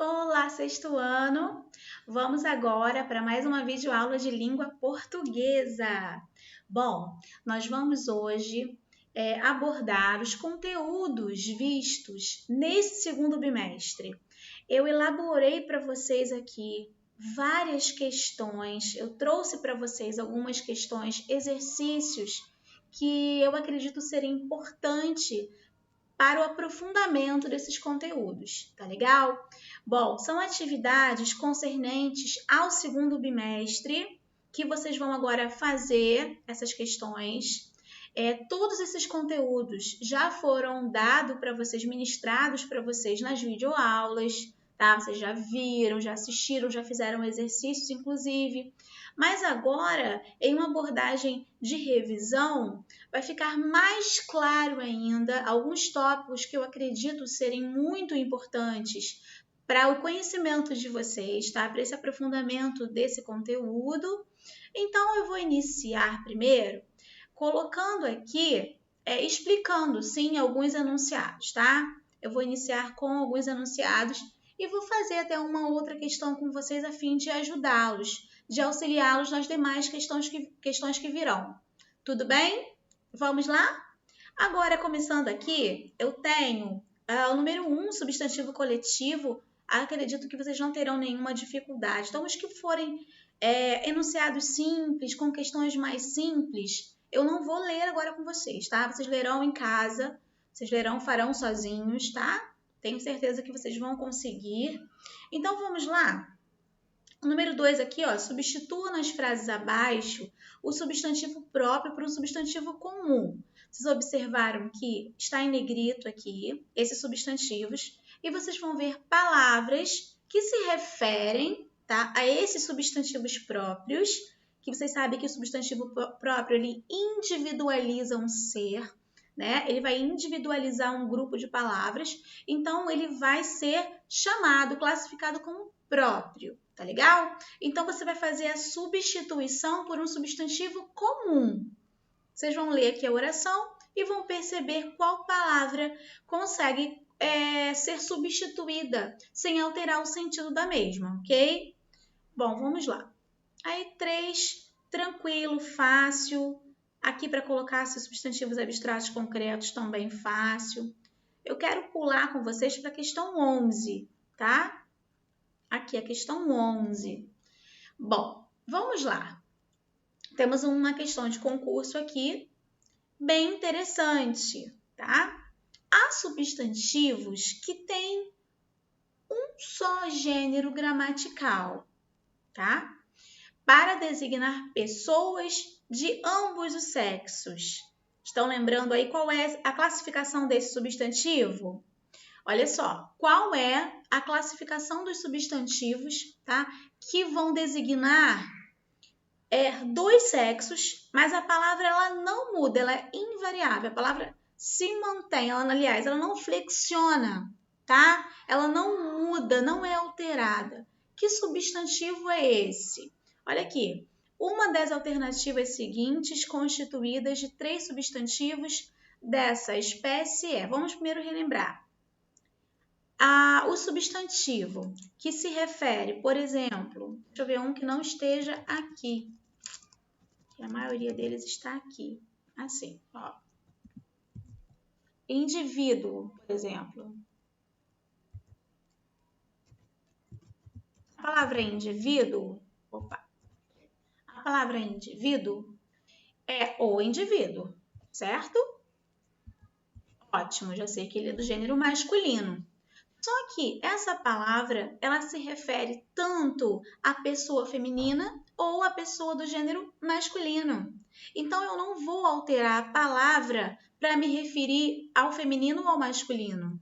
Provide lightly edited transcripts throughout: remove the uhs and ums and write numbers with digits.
Olá, sexto ano! Vamos agora para mais uma videoaula de língua portuguesa. Bom, nós vamos hoje abordar os conteúdos vistos nesse segundo bimestre. Eu elaborei para vocês aqui várias questões, eu trouxe para vocês algumas questões, exercícios que eu acredito serem importantes para o aprofundamento desses conteúdos, tá legal? Bom, são atividades concernentes ao segundo bimestre que vocês vão agora fazer essas questões. Todos esses conteúdos já foram dados para vocês, ministrados para vocês nas videoaulas, tá? Vocês já viram, já assistiram, já fizeram exercícios, inclusive. Mas agora, em uma abordagem de revisão, vai ficar mais claro ainda alguns tópicos que eu acredito serem muito importantes para o conhecimento de vocês, tá? Para esse aprofundamento desse conteúdo. Então, eu vou iniciar primeiro colocando aqui, explicando, sim, alguns enunciados, tá? Eu vou iniciar com alguns enunciados e vou fazer até uma outra questão com vocês a fim de ajudá-los, de auxiliá-los nas demais questões que virão. Tudo bem? Vamos lá? Agora, começando aqui, eu tenho o número 1, substantivo coletivo. Acredito que vocês não terão nenhuma dificuldade. Então, os que forem enunciados simples, com questões mais simples, eu não vou ler agora com vocês, tá? Vocês lerão em casa, vocês lerão, farão sozinhos, tá? Tenho certeza que vocês vão conseguir. Então, vamos lá. O número 2 aqui, ó, substitua nas frases abaixo o substantivo próprio por um substantivo comum. Vocês observaram que está em negrito aqui, esses substantivos, e vocês vão ver palavras que se referem, tá, a esses substantivos próprios, que vocês sabem que o substantivo próprio ele individualiza um ser, né? Ele vai individualizar um grupo de palavras, então ele vai ser chamado, classificado como próprio, tá legal? Então você vai fazer a substituição por um substantivo comum. Vocês vão ler aqui a oração e vão perceber qual palavra consegue ser substituída sem alterar o sentido da mesma, ok? Bom, vamos lá. Aí 3, tranquilo, fácil. Aqui para colocar substantivos abstratos concretos também fácil. Eu quero pular com vocês para a questão 11, tá? Aqui a questão 11. Bom, vamos lá. Temos uma questão de concurso aqui bem interessante, tá? Há substantivos que têm um só gênero gramatical, tá? Para designar pessoas de ambos os sexos. Estão lembrando aí qual é a classificação desse substantivo? Olha só, qual é a classificação dos substantivos, tá? Que vão designar dois sexos, mas a palavra ela não muda, ela é invariável. A palavra se mantém, aliás, ela não flexiona, tá? Ela não muda, não é alterada. Que substantivo é esse? Olha aqui, uma das alternativas seguintes, constituídas de 3 substantivos dessa espécie vamos primeiro relembrar. O substantivo que se refere, por exemplo, deixa eu ver um que não esteja aqui, que a maioria deles está aqui, assim, ó. Indivíduo, por exemplo. A palavra indivíduo, a palavra indivíduo é o indivíduo, certo? Ótimo, já sei que ele é do gênero masculino. Só que essa palavra, ela se refere tanto à pessoa feminina ou à pessoa do gênero masculino. Então, eu não vou alterar a palavra para me referir ao feminino ou ao masculino.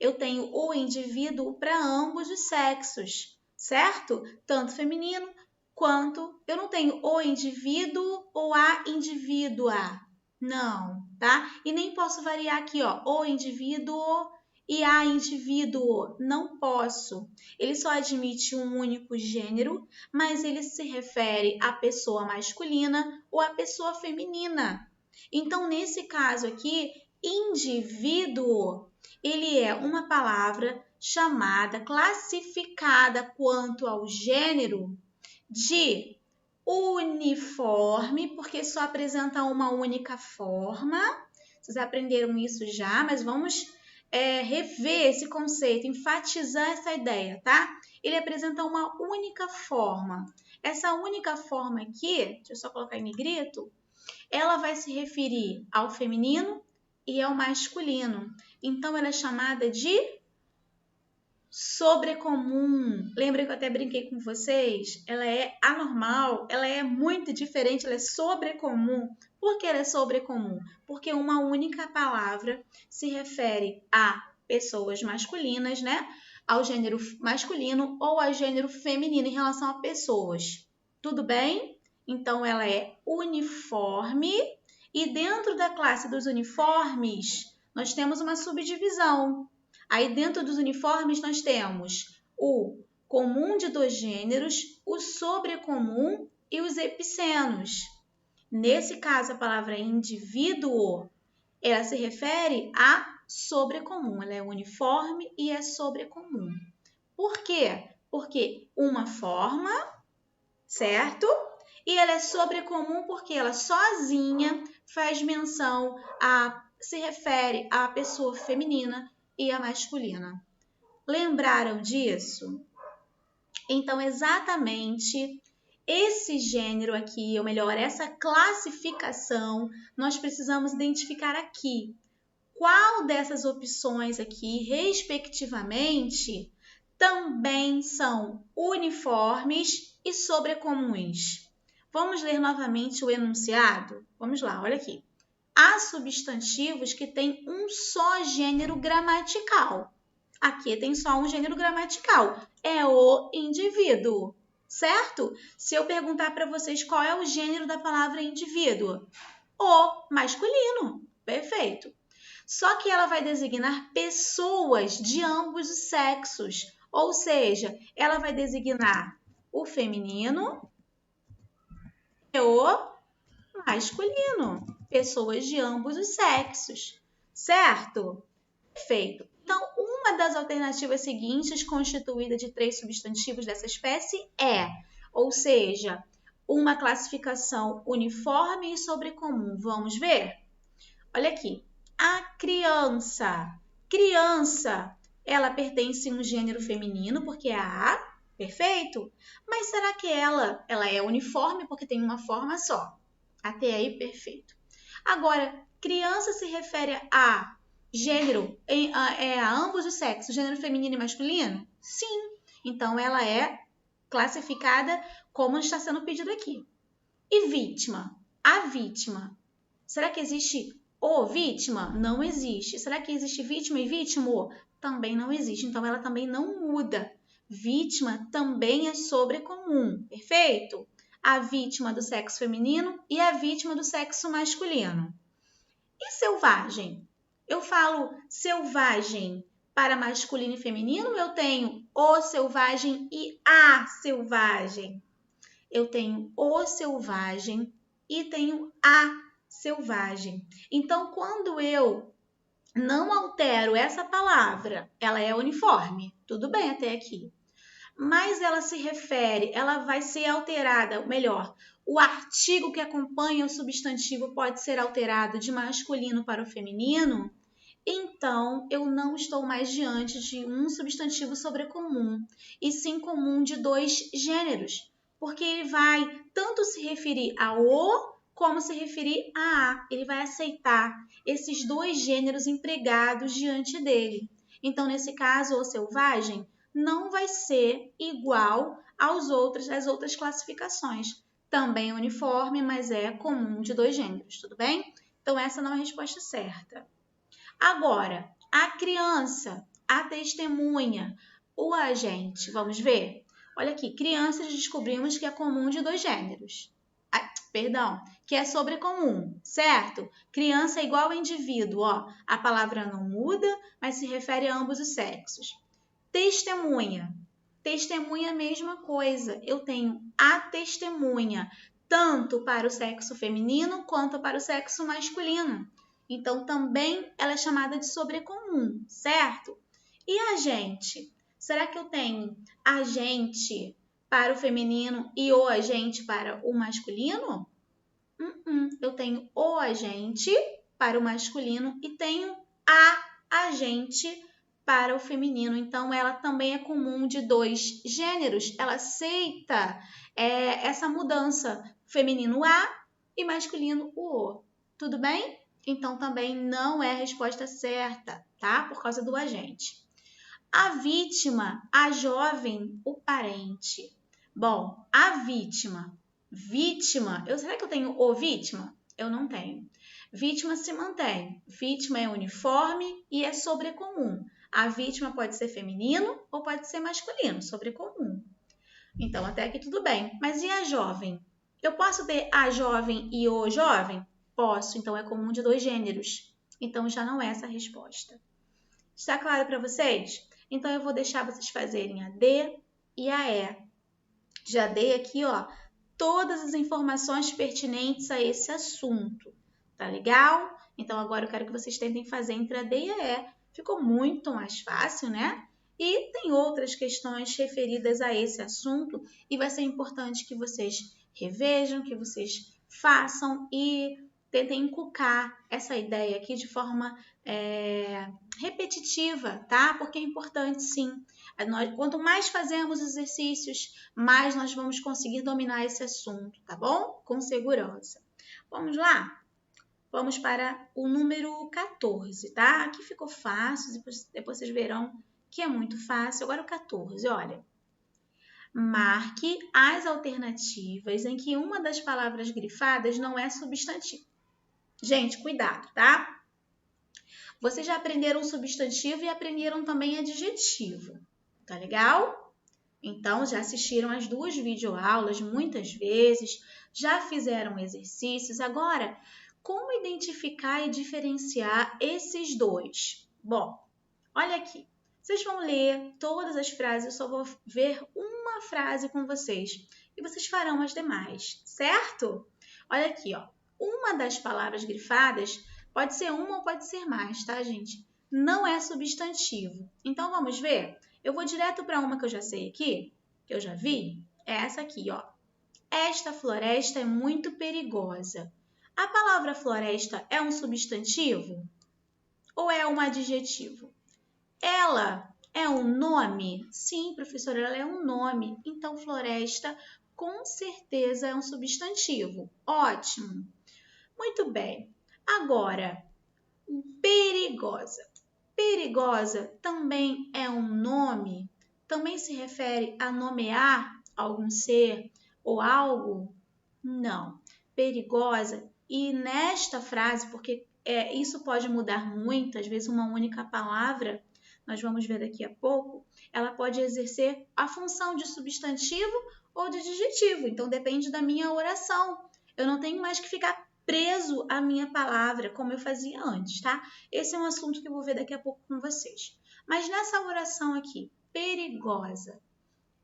Eu tenho o indivíduo para ambos os sexos, certo? Tanto feminino quanto... Eu não tenho o indivíduo ou a indivídua. Não, tá? E nem posso variar aqui, ó, o indivíduo e a indivíduo. Não posso. Ele só admite um único gênero, mas ele se refere à pessoa masculina ou à pessoa feminina. Então, nesse caso aqui, indivíduo, ele é uma palavra chamada, classificada quanto ao gênero de uniforme, porque só apresenta uma única forma. Vocês aprenderam isso já, mas vamos rever esse conceito, enfatizar essa ideia, tá? Ele apresenta uma única forma. Essa única forma aqui, deixa eu só colocar em negrito, ela vai se referir ao feminino e ao masculino. Então, ela é chamada de sobrecomum. Lembra que eu até brinquei com vocês? Ela é anormal, ela é muito diferente, ela é sobrecomum. Por que ela é sobrecomum? Porque uma única palavra se refere a pessoas masculinas, né? Ao gênero masculino ou ao gênero feminino em relação a pessoas. Tudo bem? Então, ela é uniforme e dentro da classe dos uniformes, nós temos uma subdivisão. Aí, dentro dos uniformes, nós temos o comum de dois gêneros, o sobrecomum e os epicenos. Nesse caso, a palavra indivíduo, ela se refere a sobrecomum. Ela é uniforme e é sobrecomum. Por quê? Porque uma forma, certo? E ela é sobrecomum porque ela sozinha faz menção se refere à pessoa feminina e a masculina. Lembraram disso? Então, exatamente esse gênero aqui, ou melhor, essa classificação, nós precisamos identificar aqui qual dessas opções aqui, respectivamente, também são uniformes e sobrecomuns. Vamos ler novamente o enunciado? Vamos lá, olha aqui. Há substantivos que têm um só gênero gramatical. Aqui tem só um gênero gramatical. É o indivíduo, certo? Se eu perguntar para vocês qual é o gênero da palavra indivíduo, o masculino. Perfeito. Só que ela vai designar pessoas de ambos os sexos. Ou seja, ela vai designar o feminino e o masculino. Pessoas de ambos os sexos, certo? Perfeito. Então, uma das alternativas seguintes, constituída de 3 substantivos dessa espécie, ou seja, uma classificação uniforme e sobrecomum. Vamos ver? Olha aqui. A criança. Criança, ela pertence a um gênero feminino, porque é a perfeito? Mas será que ela é uniforme porque tem uma forma só? Até aí, perfeito. Agora, criança se refere a gênero, a ambos os sexos, gênero feminino e masculino? Sim. Então, ela é classificada como está sendo pedido aqui. E vítima? A vítima. Será que existe o vítima? Não existe. Será que existe vítima e vítimo? Também não existe. Então, ela também não muda. Vítima também é sobrecomum. Perfeito? A vítima do sexo feminino e a vítima do sexo masculino. E selvagem? Eu falo selvagem para masculino e feminino, eu tenho o selvagem e a selvagem. Eu tenho o selvagem e tenho a selvagem. Então, quando eu não altero essa palavra, ela é uniforme. Tudo bem até aqui. Mas ela se refere, ela vai ser alterada, melhor, o artigo que acompanha o substantivo pode ser alterado de masculino para o feminino, então eu não estou mais diante de um substantivo sobrecomum, e sim comum de 2 gêneros, porque ele vai tanto se referir a o como se referir a. Ele vai aceitar esses 2 gêneros empregados diante dele. Então, nesse caso, o selvagem não vai ser igual às outras classificações. Também é uniforme, mas é comum de 2 gêneros, tudo bem? Então, essa não é a resposta certa. Agora, a criança, a testemunha, o agente, vamos ver? Olha aqui, crianças descobrimos que é comum de 2 gêneros. Que é sobrecomum, certo? Criança é igual ao indivíduo, ó. A palavra não muda, mas se refere a ambos os sexos. Testemunha. Testemunha é a mesma coisa. Eu tenho a testemunha, tanto para o sexo feminino quanto para o sexo masculino. Então, também ela é chamada de sobrecomum, certo? E agente. Será que eu tenho agente para o feminino e o agente para o masculino? Eu tenho o agente para o masculino e tenho a agente para o feminino. Então, ela também é comum de 2 gêneros. Ela aceita essa mudança, feminino a e masculino o. Tudo bem? Então, também não é a resposta certa, tá? Por causa do agente. A vítima, a jovem, o parente. Bom, a vítima. Será que eu tenho o vítima? Eu não tenho. Vítima se mantém. Vítima é uniforme e é sobrecomum. A vítima pode ser feminino ou pode ser masculino, sobrecomum. Então, até aqui tudo bem. Mas e a jovem? Eu posso ter a jovem e o jovem? Posso, então é comum de 2 gêneros. Então, já não é essa a resposta. Está claro para vocês? Então, eu vou deixar vocês fazerem a D e a E. Já dei aqui, ó, todas as informações pertinentes a esse assunto. Tá legal? Então, agora eu quero que vocês tentem fazer entre a D e a E. Ficou muito mais fácil, né? E tem outras questões referidas a esse assunto e vai ser importante que vocês revejam, que vocês façam e tentem inculcar essa ideia aqui de forma repetitiva, tá? Porque é importante, sim. Quanto mais fazemos exercícios, mais nós vamos conseguir dominar esse assunto, tá bom? Com segurança. Vamos lá? Vamos para o número 14, tá? Aqui ficou fácil, depois vocês verão que é muito fácil. Agora o 14, olha. Marque as alternativas em que uma das palavras grifadas não é substantivo. Gente, cuidado, tá? Vocês já aprenderam substantivo e aprenderam também adjetivo, tá legal? Então, já assistiram as 2 videoaulas muitas vezes, já fizeram exercícios. Agora, como identificar e diferenciar esses 2? Bom, olha aqui. Vocês vão ler todas as frases, eu só vou ver uma frase com vocês e vocês farão as demais, certo? Olha aqui, ó. Uma das palavras grifadas pode ser uma ou pode ser mais, tá, gente? Não é substantivo. Então, vamos ver? Eu vou direto para uma que eu já sei aqui, que eu já vi. É essa aqui, ó. Esta floresta é muito perigosa. A palavra floresta é um substantivo ou é um adjetivo? Ela é um nome? Sim, professora, ela é um nome. Então, floresta com certeza é um substantivo. Ótimo. Muito bem. Agora, perigosa. Perigosa também é um nome? Também se refere a nomear algum ser ou algo? Não. Perigosa. E nesta frase, porque isso pode mudar muito, às vezes uma única palavra, nós vamos ver daqui a pouco, ela pode exercer a função de substantivo ou de adjetivo. Então, depende da minha oração. Eu não tenho mais que ficar preso à minha palavra, como eu fazia antes, tá? Esse é um assunto que eu vou ver daqui a pouco com vocês. Mas nessa oração aqui, perigosa.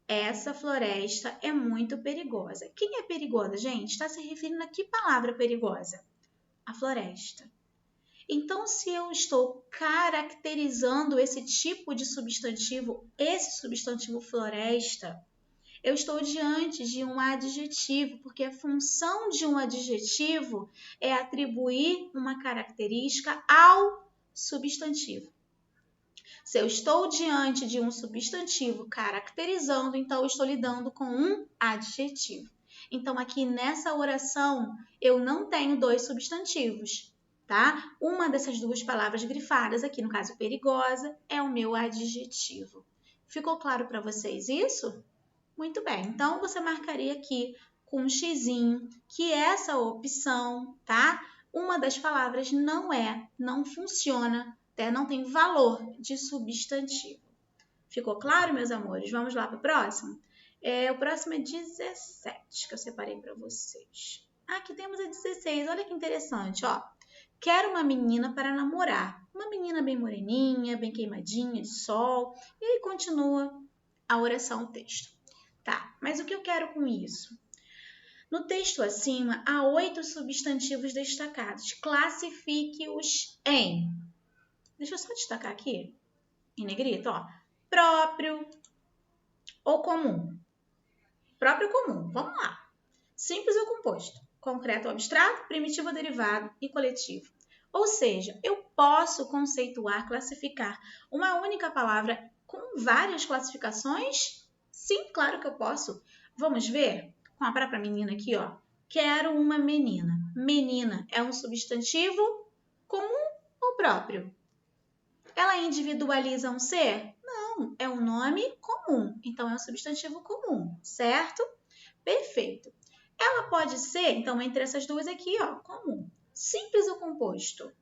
Essa floresta é muito perigosa. Quem é perigosa, gente? Está se referindo a que palavra perigosa? A floresta. Então, se eu estou caracterizando esse tipo de substantivo, esse substantivo floresta, eu estou diante de um adjetivo, porque a função de um adjetivo é atribuir uma característica ao substantivo. Se eu estou diante de um substantivo caracterizando, então eu estou lidando com um adjetivo. Então, aqui nessa oração, eu não tenho 2 substantivos, tá? Uma dessas 2 palavras grifadas, aqui no caso perigosa, é o meu adjetivo. Ficou claro para vocês isso? Muito bem, então você marcaria aqui com um xizinho que essa opção, tá? Uma das palavras não funciona, não tem valor de substantivo. Ficou claro, meus amores? Vamos lá para o próximo? O próximo é 17, que eu separei para vocês. Aqui temos a 16, olha que interessante, ó. Quero uma menina para namorar. Uma menina bem moreninha, bem queimadinha de sol. E aí continua a oração, o texto. Tá, mas o que eu quero com isso? No texto acima, há 8 substantivos destacados. Classifique-os em... Deixa eu só destacar aqui, em negrito, ó. próprio ou comum? Próprio ou comum, vamos lá. Simples ou composto? Concreto ou abstrato, primitivo ou derivado e coletivo. Ou seja, eu posso conceituar, classificar uma única palavra com várias classificações? Sim, claro que eu posso. Vamos ver com a própria menina aqui, ó. Quero uma menina. Menina é um substantivo comum ou próprio? Ela individualiza um ser? Não, é um nome comum. Então, é um substantivo comum, certo? Perfeito. Ela pode ser, então, entre essas duas aqui, ó, comum. Simples ou composto?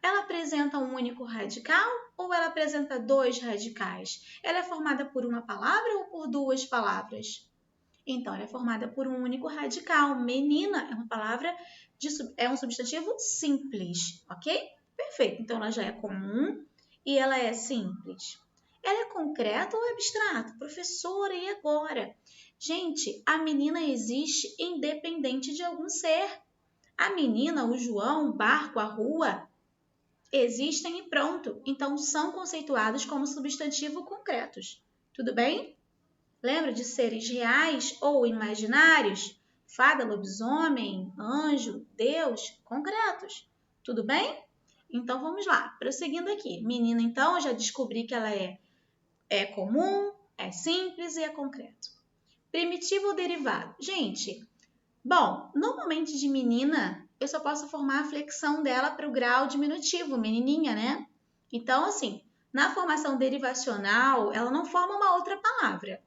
Ela apresenta um único radical ou ela apresenta dois radicais? Ela é formada por uma palavra ou por duas palavras? Então, ela é formada por um único radical. Menina é uma palavra, é um substantivo simples, ok? Perfeito. Então, ela já é comum e ela é simples. Ela é concreta ou abstrata? Professora, e agora? Gente, a menina existe independente de algum ser. A menina, o João, o barco, a rua, existem e pronto. Então, são conceituados como substantivo concretos. Tudo bem? Lembra de seres reais ou imaginários? Fada, lobisomem, anjo, Deus, concretos. Tudo bem? Então, vamos lá. Prosseguindo aqui. Menina, então, eu já descobri que ela é comum, é simples e é concreto. Primitivo ou derivado? Gente, bom, normalmente de menina, eu só posso formar a flexão dela para o grau diminutivo, menininha, né? Então, assim, na formação derivacional, ela não forma uma outra palavra,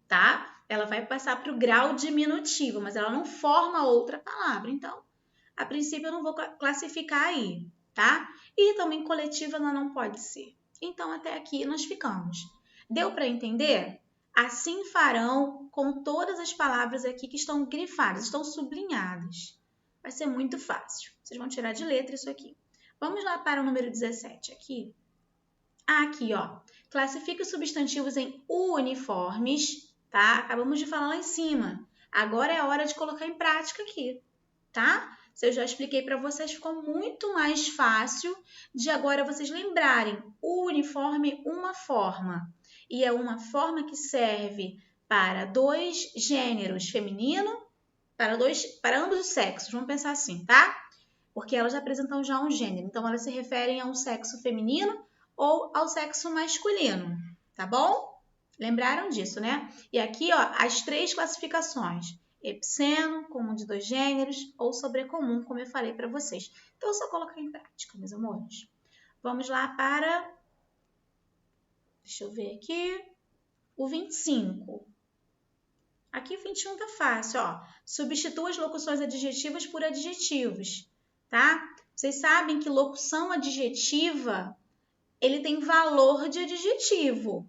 tá? Ela vai passar para o grau diminutivo, mas ela não forma outra palavra. Então, a princípio, eu não vou classificar aí, tá? E também coletiva ela não pode ser. Então, até aqui nós ficamos. Deu para entender? Assim farão com todas as palavras aqui que estão grifadas, estão sublinhadas. Vai ser muito fácil. Vocês vão tirar de letra isso aqui. Vamos lá para o número 17 aqui. Aqui, ó. Classifica os substantivos em uniformes, tá? Acabamos de falar lá em cima. Agora é a hora de colocar em prática aqui, tá? Se eu já expliquei para vocês, ficou muito mais fácil de agora vocês lembrarem. O uniforme, uma forma. E é uma forma que serve para dois gêneros, feminino, para ambos os sexos. Vamos pensar assim, tá? Porque elas apresentam já um gênero. Então, elas se referem a um sexo feminino ou ao sexo masculino, tá bom? Lembraram disso, né? E aqui, ó, as três classificações. Epiceno, comum de dois gêneros, ou sobrecomum, como eu falei para vocês. Então, eu só colocar em prática, meus amores. Vamos lá para... Deixa eu ver aqui. O 25. Aqui o 21 tá fácil, ó. Substitua as locuções adjetivas por adjetivos, tá? Vocês sabem que locução adjetiva, ele tem valor de adjetivo,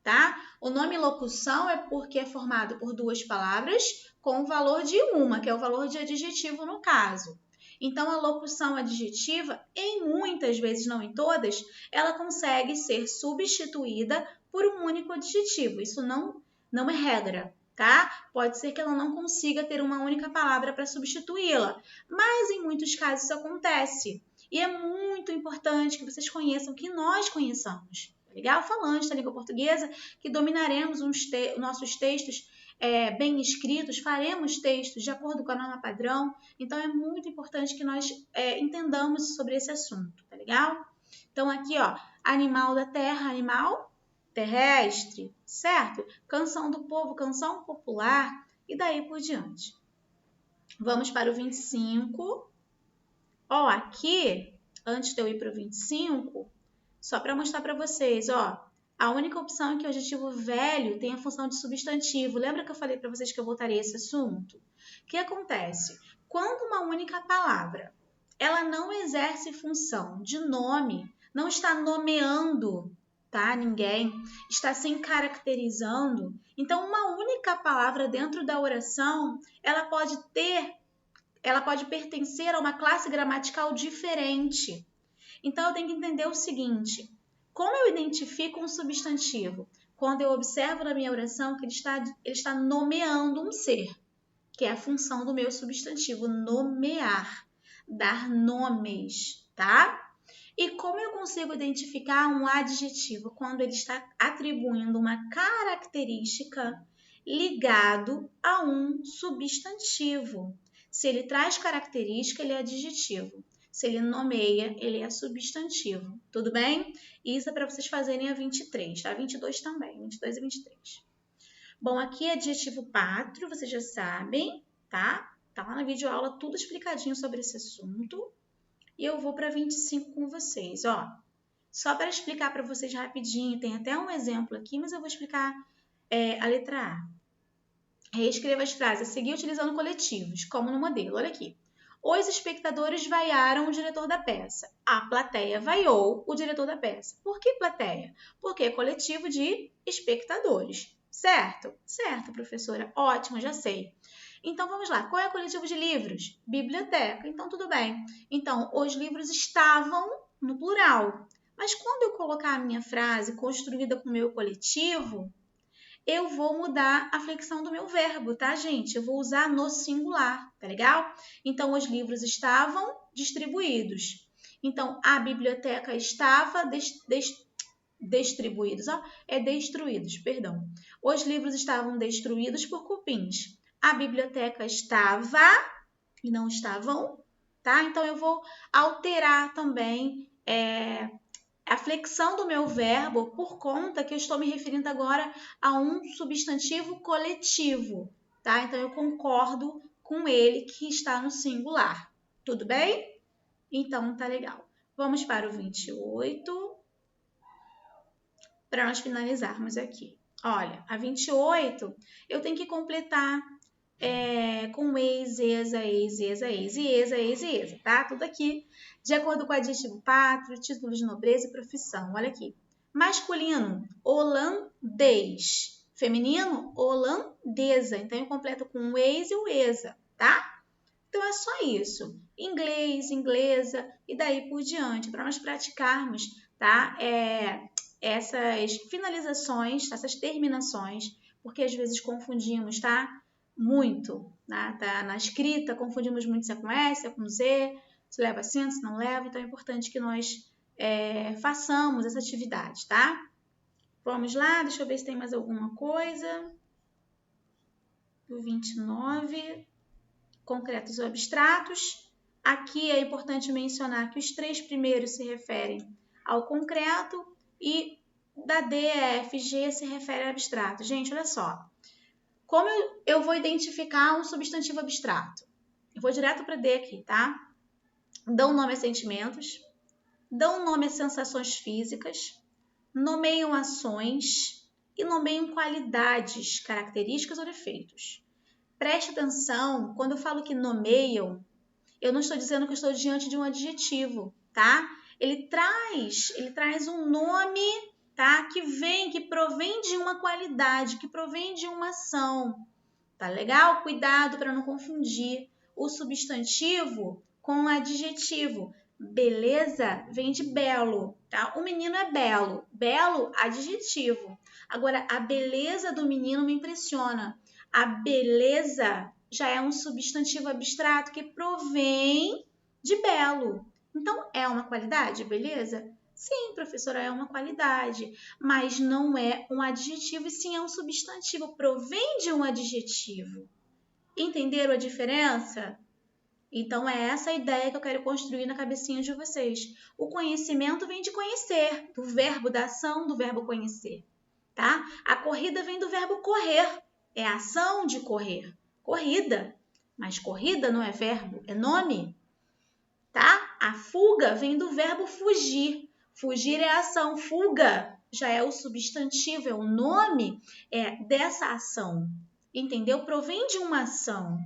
tá? O nome locução é porque é formado por duas palavras com o valor de uma, que é o valor de adjetivo no caso. Então, a locução adjetiva, em muitas vezes, não em todas, ela consegue ser substituída por um único adjetivo. Isso não é regra, tá? Pode ser que ela não consiga ter uma única palavra para substituí-la, mas em muitos casos isso acontece. E é muito importante que vocês conheçam, que nós conheçamos. Legal? Falantes da língua portuguesa, que dominaremos nossos textos bem escritos, faremos textos de acordo com a norma padrão. Então, é muito importante que nós entendamos sobre esse assunto, tá legal? Então, aqui, ó, animal da terra, animal terrestre, certo? Canção do povo, canção popular, e daí por diante. Vamos para o 25. Ó, aqui, antes de eu ir para o 25, só para mostrar para vocês, ó, a única opção é que o adjetivo velho tem a função de substantivo. Lembra que eu falei para vocês que eu voltaria a esse assunto? O que acontece? Quando uma única palavra, ela não exerce função de nome, não está nomeando, tá? Ninguém, está se caracterizando. Então, uma única palavra dentro da oração, ela pode pertencer a uma classe gramatical diferente. Então, eu tenho que entender o seguinte: como eu identifico um substantivo? Quando eu observo na minha oração que ele está nomeando um ser, que é a função do meu substantivo, nomear, dar nomes, tá? E como eu consigo identificar um adjetivo quando ele está atribuindo uma característica ligado a um substantivo? Se ele traz característica, ele é adjetivo. Se ele nomeia, ele é substantivo. Tudo bem? Isso é para vocês fazerem a 23, tá? 22 também, 22 e 23. Bom, aqui é adjetivo pátrio, vocês já sabem, tá? Tá lá na videoaula tudo explicadinho sobre esse assunto. E eu vou para 25 com vocês, ó. Só para explicar para vocês rapidinho, tem até um exemplo aqui, mas eu vou explicar a letra A. Reescreva as frases a seguir utilizando coletivos, como no modelo. Olha aqui. Os espectadores vaiaram o diretor da peça. A plateia vaiou o diretor da peça. Por que plateia? Porque é coletivo de espectadores. Certo? Certo, professora. Ótimo, já sei. Então, vamos lá. Qual é o coletivo de livros? Biblioteca. Então, tudo bem. Então, os livros estavam no plural. Mas quando eu colocar a minha frase construída com o meu coletivo, eu vou mudar a flexão do meu verbo, tá, gente? Eu vou usar no singular, tá legal? Então, os livros estavam distribuídos. Então, a biblioteca estava destruídos, perdão. Os livros estavam destruídos por cupins. A biblioteca estava e não estavam, tá? Então, eu vou alterar também a flexão do meu verbo por conta que eu estou me referindo agora a um substantivo coletivo, tá? Então, eu concordo com ele que está no singular. Tudo bem? Então, tá legal. Vamos para o 28, para nós finalizarmos aqui. Olha, a 28, eu tenho que completar com ex, exa, ex, exa, ex, e exa, ex, e exa, tá? Tudo aqui de acordo com o adjetivo pátrio, título de nobreza e profissão. Olha aqui. Masculino, holandês. Feminino, holandesa. Então, eu completo com o ex e o exa, tá? Então, é só isso. Inglês, inglesa e daí por diante, para nós praticarmos, tá? Essas finalizações, essas terminações, porque às vezes confundimos, tá? Muito, tá? Na escrita, confundimos muito se é com S, se é com Z, se leva acento, se não leva, então é importante que nós façamos essa atividade, tá? Vamos lá, deixa eu ver se tem mais alguma coisa. O 29, concretos ou abstratos. Aqui é importante mencionar que os 3 primeiros se referem ao concreto e da D a F, G se refere ao abstrato. Gente, olha só. Como eu vou identificar um substantivo abstrato? Eu vou direto para D aqui, tá? Dão nome a sentimentos, dão nome a sensações físicas, nomeiam ações e nomeiam qualidades, características ou defeitos. Preste atenção, quando eu falo que nomeiam, eu não estou dizendo que eu estou diante de um adjetivo, tá? Ele traz um nome, tá? Que provém de uma qualidade, que provém de uma ação. Tá legal? Cuidado para não confundir o substantivo com o adjetivo. Beleza vem de belo, tá? O menino é belo. Belo, adjetivo. Agora, a beleza do menino me impressiona. A beleza já é um substantivo abstrato que provém de belo. Então, é uma qualidade, beleza? Sim, professora, é uma qualidade, mas não é um adjetivo, e sim é um substantivo, provém de um adjetivo. Entenderam a diferença? Então, é essa a ideia que eu quero construir na cabecinha de vocês. O conhecimento vem de conhecer, do verbo, da ação do verbo conhecer, tá? A corrida vem do verbo correr, é a ação de correr, corrida. Mas corrida não é verbo, é nome, tá? A fuga vem do verbo fugir. Fugir é a ação, fuga já é o substantivo, é o nome dessa ação. Entendeu? Provém de uma ação.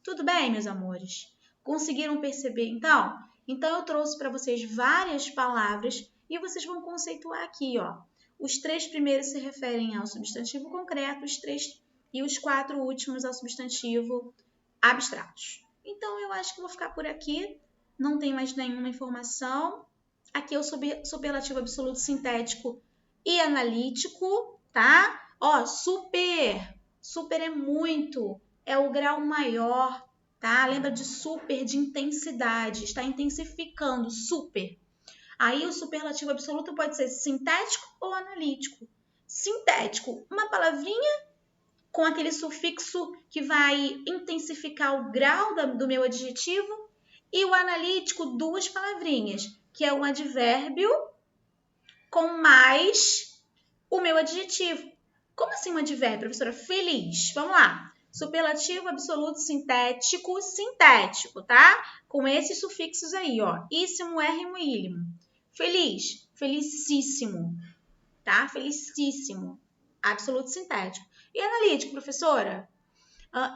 Tudo bem, meus amores? Conseguiram perceber, então? Então, eu trouxe para vocês várias palavras e vocês vão conceituar aqui, ó. Os 3 primeiros se referem ao substantivo concreto, os 4 últimos ao substantivo abstratos. Então, eu acho que vou ficar por aqui. Não tem mais nenhuma informação. Aqui é o superlativo absoluto sintético e analítico, tá? Ó, super. Super é muito. É o grau maior, tá? Lembra de super, de intensidade. Está intensificando, super. Aí o superlativo absoluto pode ser sintético ou analítico. Sintético, uma palavrinha com aquele sufixo que vai intensificar o grau do meu adjetivo. E o analítico, duas palavrinhas, que é um advérbio com mais o meu adjetivo. Como assim um advérbio, professora? Feliz. Vamos lá. Superlativo absoluto sintético, sintético, tá? Com esses sufixos aí, ó. Íssimo, érrimo e ílimo. Feliz, felicíssimo, tá? Felicíssimo. Absoluto sintético. E analítico, professora?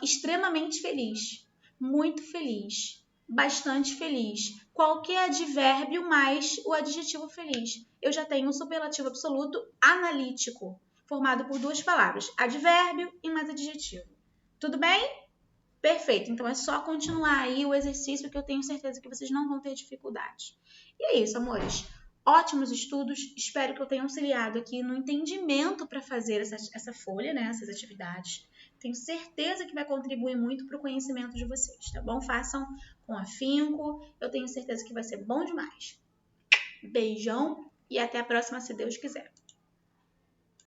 Extremamente feliz, muito feliz, bastante feliz. Qualquer advérbio mais o adjetivo feliz. Eu já tenho um superlativo absoluto analítico, formado por duas palavras, advérbio e mais adjetivo. Tudo bem? Perfeito. Então é só continuar aí o exercício que eu tenho certeza que vocês não vão ter dificuldade. E é isso, amores. Ótimos estudos. Espero que eu tenha auxiliado aqui no entendimento para fazer essa folha, né? Essas atividades. Tenho certeza que vai contribuir muito para o conhecimento de vocês, tá bom? Façam com afinco. Eu tenho certeza que vai ser bom demais. Beijão e até a próxima, se Deus quiser.